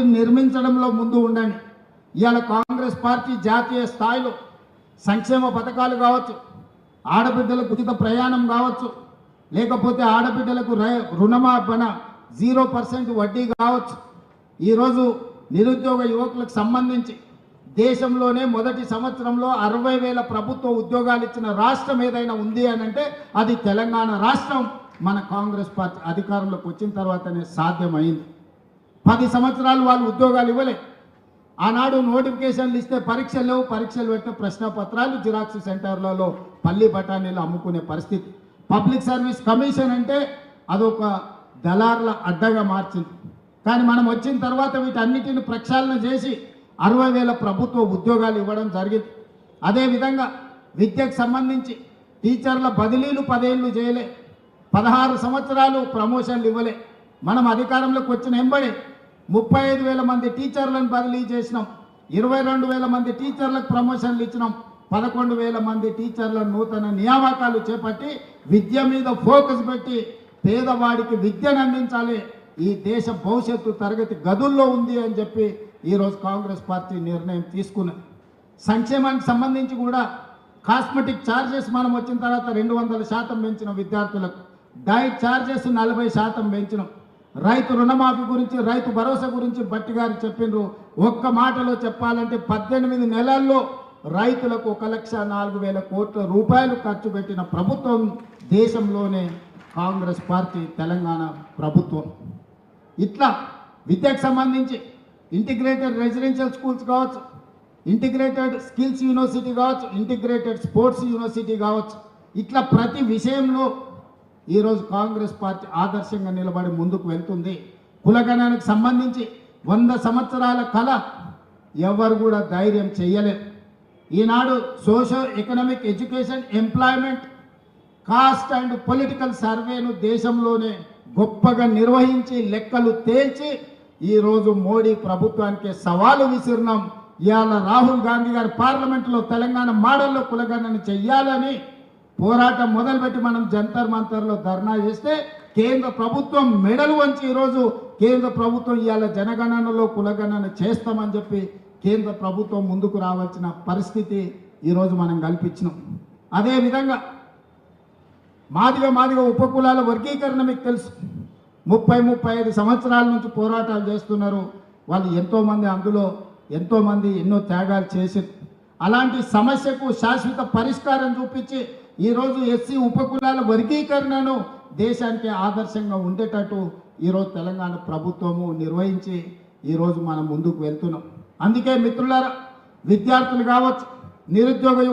వాటిని నిర్మించడంలో ముందు ఉండండి. ఇవాళ కాంగ్రెస్ పార్టీ జాతీయ స్థాయిలో సంక్షేమ పథకాలు కావచ్చు, ఆడబిడ్డలకు ఉచిత ప్రయాణం కావచ్చు, లేకపోతే ఆడబిడ్డలకు రుణమాఫన 0% వడ్డీ కావచ్చు. ఈరోజు నిరుద్యోగ యువకులకు సంబంధించి దేశంలోనే మొదటి సంవత్సరంలో 60,000 ప్రభుత్వ ఉద్యోగాలు ఇచ్చిన రాష్ట్రం ఏదైనా ఉంది అని అంటే అది తెలంగాణ రాష్ట్రం. మన కాంగ్రెస్ పార్టీ అధికారంలోకి వచ్చిన తర్వాతనే సాధ్యమైంది. 10 సంవత్సరాలు వాళ్ళు ఉద్యోగాలు ఇవ్వలే. ఆనాడు నోటిఫికేషన్లు ఇస్తే పరీక్షలు లేవు, పరీక్షలు పెట్టిన ప్రశ్నపత్రాలు జిరాక్స్ సెంటర్లలో పల్లి బఠానీలు అమ్ముకునే పరిస్థితి. పబ్లిక్ సర్వీస్ కమిషన్ అంటే అదొక దళార్ల అడ్డగా మార్చింది. కానీ మనం వచ్చిన తర్వాత వీటన్నిటిని ప్రక్షాళన చేసి 60,000 ప్రభుత్వ ఉద్యోగాలు ఇవ్వడం జరిగింది. అదేవిధంగా విద్యకు సంబంధించి టీచర్ల బదిలీలు 10 ఏళ్ళు చేయలే, 16 సంవత్సరాలు ప్రమోషన్లు ఇవ్వలే. మనం అధికారంలోకి వచ్చిన ఎంబడి 35,000 మంది టీచర్లను బదిలీ చేసినాం, 22,000 మంది టీచర్లకు ప్రమోషన్లు ఇచ్చినాం, 11,000 మంది టీచర్ల నూతన నియామకాలు చేపట్టి విద్య మీద ఫోకస్ పెట్టి పేదవాడికి విద్యను అందించాలి, ఈ దేశ భవిష్యత్తు తరగతి గదుల్లో ఉంది అని చెప్పి ఈరోజు కాంగ్రెస్ పార్టీ నిర్ణయం తీసుకున్నది. సంక్షేమానికి సంబంధించి కూడా కాస్మెటిక్ ఛార్జెస్ మనం వచ్చిన తర్వాత 200% పెంచిన విద్యార్థులకు, డైట్ ఛార్జెస్ 40% పెంచినాం. రైతు రుణమాఫీ గురించి, రైతు భరోసా గురించి బట్టి గారు చెప్పిండ్రు. ఒక్క మాటలో చెప్పాలంటే 18 నెలల్లో రైతులకు 1,04,000 కోట్ల రూపాయలు ఖర్చు పెట్టిన ప్రభుత్వం దేశంలోనే కాంగ్రెస్ పార్టీ తెలంగాణ ప్రభుత్వం. ఇట్లా విద్యకు సంబంధించి ఇంటిగ్రేటెడ్ రెసిడెన్షియల్ స్కూల్స్ కావచ్చు, ఇంటిగ్రేటెడ్ స్కిల్స్ యూనివర్సిటీ కావచ్చు, ఇంటిగ్రేటెడ్ స్పోర్ట్స్ యూనివర్సిటీ కావచ్చు, ఇట్లా ప్రతి విషయంలో ఈరోజు కాంగ్రెస్ పార్టీ ఆదర్శంగా నిలబడి ముందుకు వెళ్తుంది. కులగణనకు సంబంధించి 100 సంవత్సరాల కళ ఎవరు కూడా ధైర్యం చేయలేదు. ఈనాడు socio economic education, employment, caste and political సర్వేను దేశంలోనే గొప్పగా నిర్వహించి లెక్కలు తేల్చి ఈరోజు మోడీ ప్రభుత్వానికి సవాలు విసిరినాం. ఇవాళ రాహుల్ గాంధీ గారు పార్లమెంట్లో తెలంగాణ మోడల్లో కులగణన చెయ్యాలని పోరాటం మొదలుపెట్టి మనం జంతర్ మంతర్లో ధర్నా చేస్తే కేంద్ర ప్రభుత్వం మెడలు వంచి ఈరోజు కేంద్ర ప్రభుత్వం ఇవాళ జనగణనలో కులగణన చేస్తామని చెప్పి కేంద్ర ప్రభుత్వం ముందుకు రావాల్సిన పరిస్థితి ఈరోజు మనం కల్పించినాం. అదేవిధంగా మాదిగ ఉపకులాల వర్గీకరణ మీకు తెలుసు. 30-35 సంవత్సరాల నుంచి పోరాటాలు చేస్తున్నారు వాళ్ళు. ఎంతోమంది అందులో ఎంతోమంది ఎన్నో త్యాగాలు చేశారు. అలాంటి సమస్యకు శాశ్వత పరిష్కారం చూపించి ఈరోజు ఎస్సీ ఉపకులాల వర్గీకరణను దేశానికి ఆదర్శంగా ఉండేటట్టు ఈరోజు తెలంగాణ ప్రభుత్వము నిర్వహించి ఈరోజు మనం ముందుకు వెళ్తున్నాం. అందుకే మిత్రులారా, విద్యార్థులు కావచ్చు, నిరుద్యోగ